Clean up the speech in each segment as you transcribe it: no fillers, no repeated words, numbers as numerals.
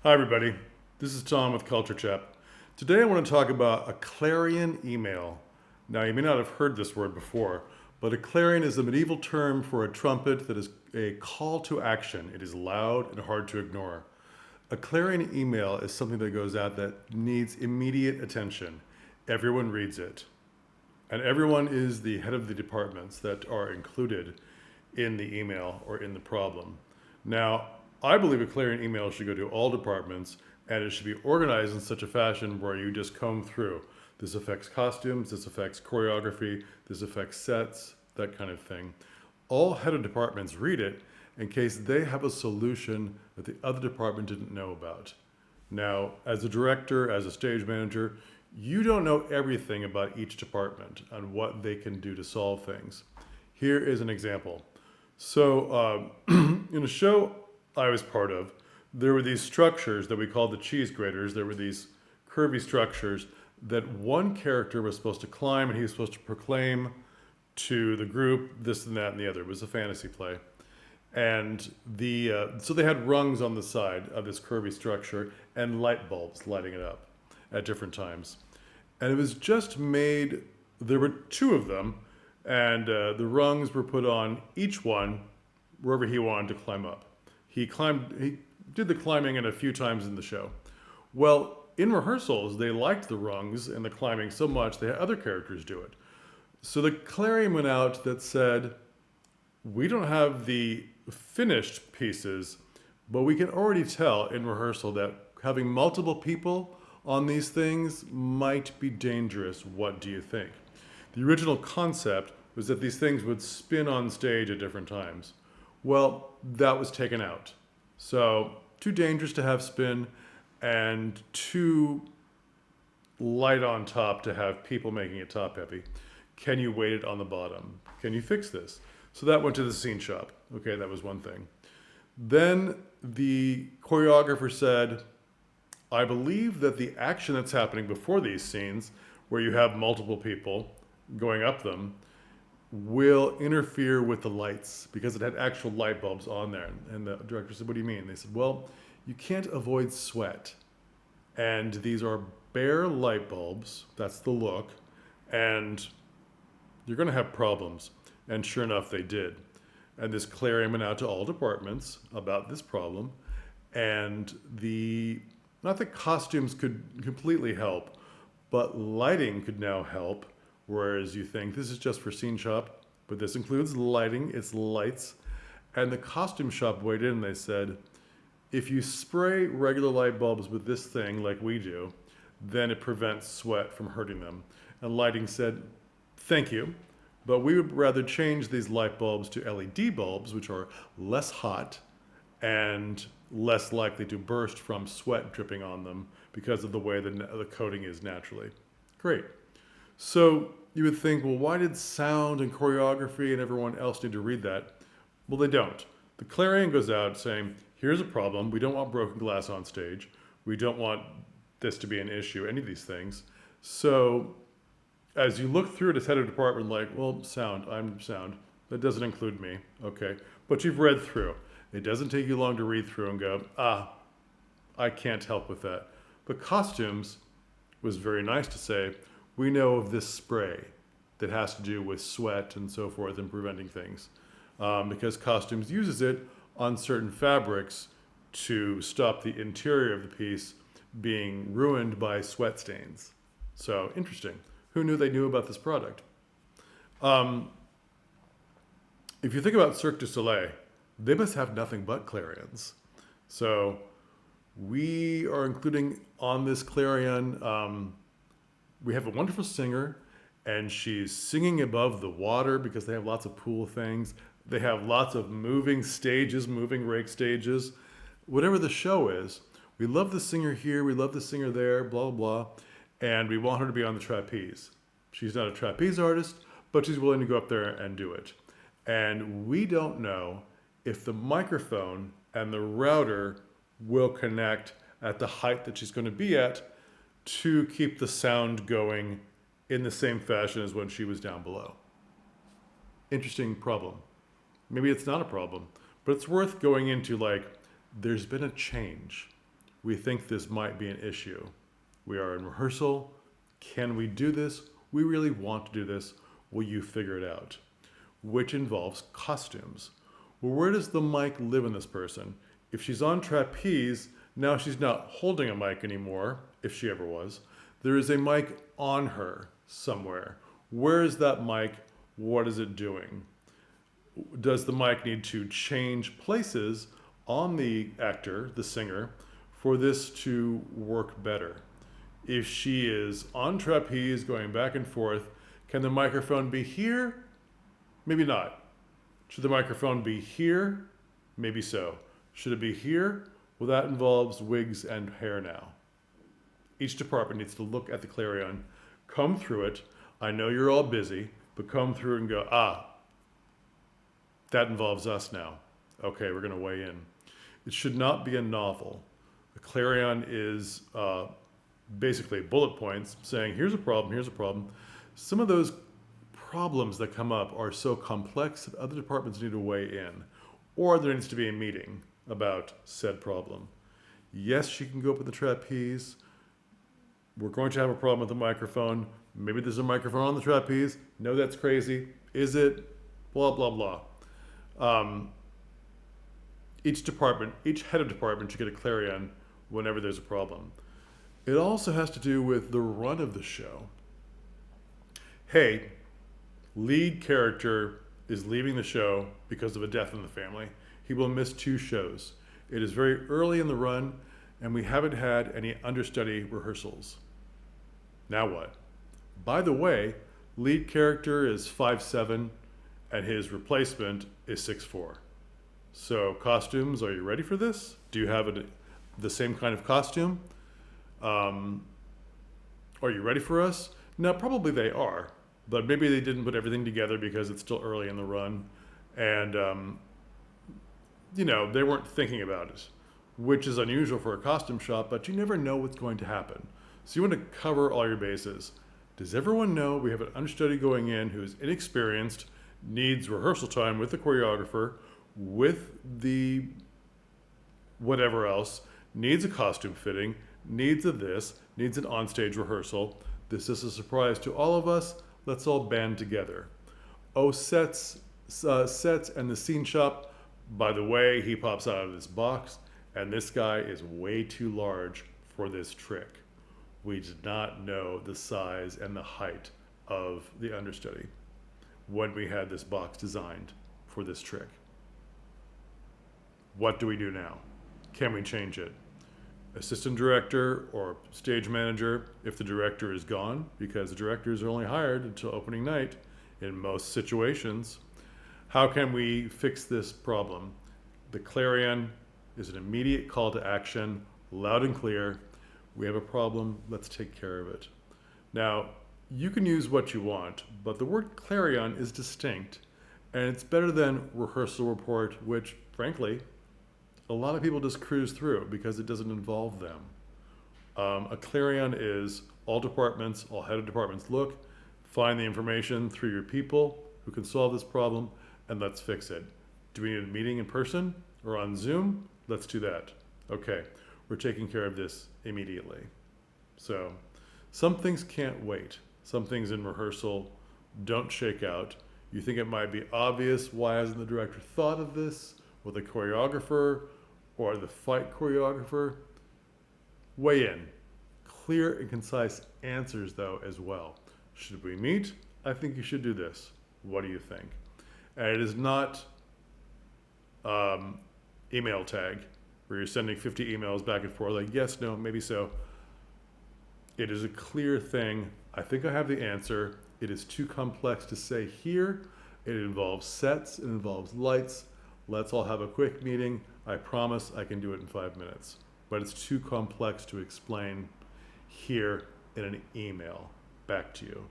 Hi, everybody. This is Tom with Chap. Today, I want to talk about a clarion email. Now, you may not have heard this word before, but a clarion is a medieval term for a trumpet that is a call to action. It is loud and hard to ignore. A clarion email is something that goes out that needs immediate attention. Everyone reads it, and everyone is the head of the departments that are included in the email or in the problem. Now, I believe a clarion email should go to all departments and it should be organized in such a fashion where you just comb through. This affects costumes, this affects choreography, this affects sets, that kind of thing. All head of departments read it in case they have a solution that the other department didn't know about. Now, as a director, as a stage manager, you don't know everything about each department and what they can do to solve things. Here is an example. So, in a show I was part of, there were these structures that we called the cheese graters. There were these curvy structures that one character was supposed to climb, and he was supposed to proclaim to the group this and that and the other. It was a fantasy play. And so they had rungs on the side of this curvy structure and light bulbs lighting it up at different times. And it was just made, there were two of them, and the rungs were put on each one wherever he wanted to climb up. He did the climbing in a few times in the show. Well, in rehearsals, they liked the rungs and the climbing so much they had other characters do it. So the clarion went out that said, we don't have the finished pieces, but we can already tell in rehearsal that having multiple people on these things might be dangerous. What do you think? The original concept was that these things would spin on stage at different times. Well, that was taken out. So, too dangerous to have spin and too light on top to have people making it top heavy. Can you weight it on the bottom? Can you fix this? So that went to the scene shop. Okay, that was one thing. Then the choreographer said, I believe that the action that's happening before these scenes, where you have multiple people going up them, will interfere with the lights because it had actual light bulbs on there. And the director said, what do you mean? They said, well, you can't avoid sweat. And these are bare light bulbs. That's the look. And you're going to have problems. And sure enough, they did. And this clarion went out to all departments about this problem. And not that costumes could completely help, but lighting could now help. Whereas you think this is just for scene shop, but this includes lighting, it's lights. And the costume shop weighed in and they said, if you spray regular light bulbs with this thing like we do, then it prevents sweat from hurting them. And lighting said, thank you, but we would rather change these light bulbs to LED bulbs, which are less hot and less likely to burst from sweat dripping on them because of the way the coating is naturally. Great. So you would think, well, why did sound and choreography and everyone else need to read that? Well, they don't. The clarion goes out saying, here's a problem. We don't want broken glass on stage. We don't want this to be an issue, any of these things. So as you look through it as head of department, like, well, sound, I'm sound. That doesn't include me. Okay. But you've read through. It doesn't take you long to read through and go, I can't help with that. But costumes was very nice to say, we know of this spray that has to do with sweat and so forth and preventing things. Because costumes uses it on certain fabrics to stop the interior of the piece being ruined by sweat stains. So interesting. Who knew they knew about this product? If you think about Cirque du Soleil, they must have nothing but clarions. So we are including on this clarion, we have a wonderful singer, and she's singing above the water because they have lots of pool things. They have lots of moving stages, moving rake stages. Whatever the show is, we love the singer here, we love the singer there, blah, blah, blah, and we want her to be on the trapeze. She's not a trapeze artist, but she's willing to go up there and do it. And we don't know if the microphone and the router will connect at the height that she's going to be at to keep the sound going in the same fashion as when she was down below. Interesting problem. Maybe it's not a problem, but it's worth going into, like, there's been a change. We think this might be an issue. We are in rehearsal. Can we do this? We really want to do this. Will you figure it out? Which involves costumes. Well, where does the mic live in this person? If she's on trapeze, now she's not holding a mic anymore, if she ever was. There is a mic on her somewhere. Where is that mic? What is it doing? Does the mic need to change places on the actor, the singer, for this to work better? If she is on trapeze going back and forth, can the microphone be here? Maybe not. Should the microphone be here? Maybe so. Should it be here? Well, that involves wigs and hair now. Each department needs to look at the Clarion, come through it. I know you're all busy, but come through and go, that involves us now. Okay, we're going to weigh in. It should not be a novel. The Clarion is basically bullet points saying, here's a problem, here's a problem. Some of those problems that come up are so complex that other departments need to weigh in, or there needs to be a meeting about said problem. Yes, she can go up with the trapeze. We're going to have a problem with the microphone. Maybe there's a microphone on the trapeze. No, that's crazy. Is it? Blah, blah, blah. Each department, each head of department should get a Clarion whenever there's a problem. It also has to do with the run of the show. Hey, lead character is leaving the show because of a death in the family. He will miss 2 shows. It is very early in the run, and we haven't had any understudy rehearsals. Now what? By the way, lead character is 5'7", and his replacement is 6'4". So costumes, are you ready for this? Do you have the same kind of costume? Are you ready for us? No, probably they are, but maybe they didn't put everything together because it's still early in the run, and they weren't thinking about it, which is unusual for a costume shop, but you never know what's going to happen. So you want to cover all your bases. Does everyone know we have an understudy going in who's inexperienced, needs rehearsal time with the choreographer, with the whatever else, needs a costume fitting, needs a this, needs an onstage rehearsal. This is a surprise to all of us. Let's all band together. Oh, sets and the scene shop. By the way, he pops out of this box, and this guy is way too large for this trick. We did not know the size and the height of the understudy when we had this box designed for this trick. What do we do now? Can we change it? Assistant director or stage manager, if the director is gone, because the directors are only hired until opening night in most situations. How can we fix this problem? The Clarion is an immediate call to action, loud and clear. We have a problem, let's take care of it. Now, you can use what you want, but the word Clarion is distinct, and it's better than rehearsal report, which, frankly, a lot of people just cruise through because it doesn't involve them. A Clarion is all departments, all head of departments look, find the information through your people who can solve this problem, and let's fix it. Do we need a meeting in person or on Zoom? Let's do that. Okay, we're taking care of this immediately. So some things can't wait. Some things in rehearsal don't shake out. You think it might be obvious, why hasn't the director thought of this? Or the choreographer, or the fight choreographer? Weigh in. Clear and concise answers, though, as well. Should we meet? I think you should do this. What do you think? And it is not email tag, where you're sending 50 emails back and forth, like yes, no, maybe so. It is a clear thing. I think I have the answer. It is too complex to say here. It involves sets, it involves lights. Let's all have a quick meeting. I promise I can do it in 5 minutes. But it's too complex to explain here in an email back to you.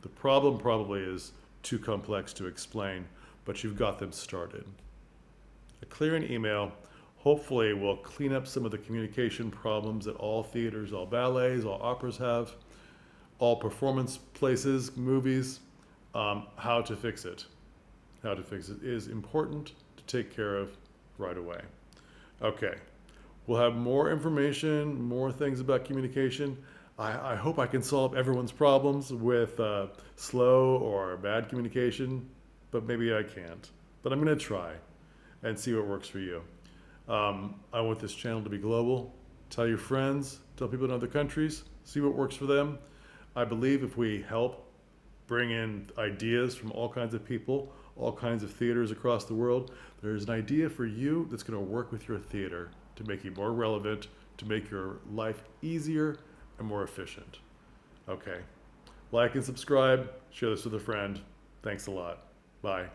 The problem probably is too complex to explain, but you've got them started. A clear email hopefully will clean up some of the communication problems that all theaters, all ballets, all operas have, all performance places, movies. How to fix it. How to fix it is important to take care of right away. Okay, We'll have more information, more things about communication. I hope I can solve everyone's problems with slow or bad communication, but maybe I can't. But I'm going to try and see what works for you. I want this channel to be global. Tell your friends, tell people in other countries, see what works for them. I believe if we help bring in ideas from all kinds of people, all kinds of theaters across the world, there's an idea for you that's going to work with your theater to make you more relevant, to make your life easier and more efficient. Okay. Like and subscribe, share this with a friend. Thanks a lot. Bye.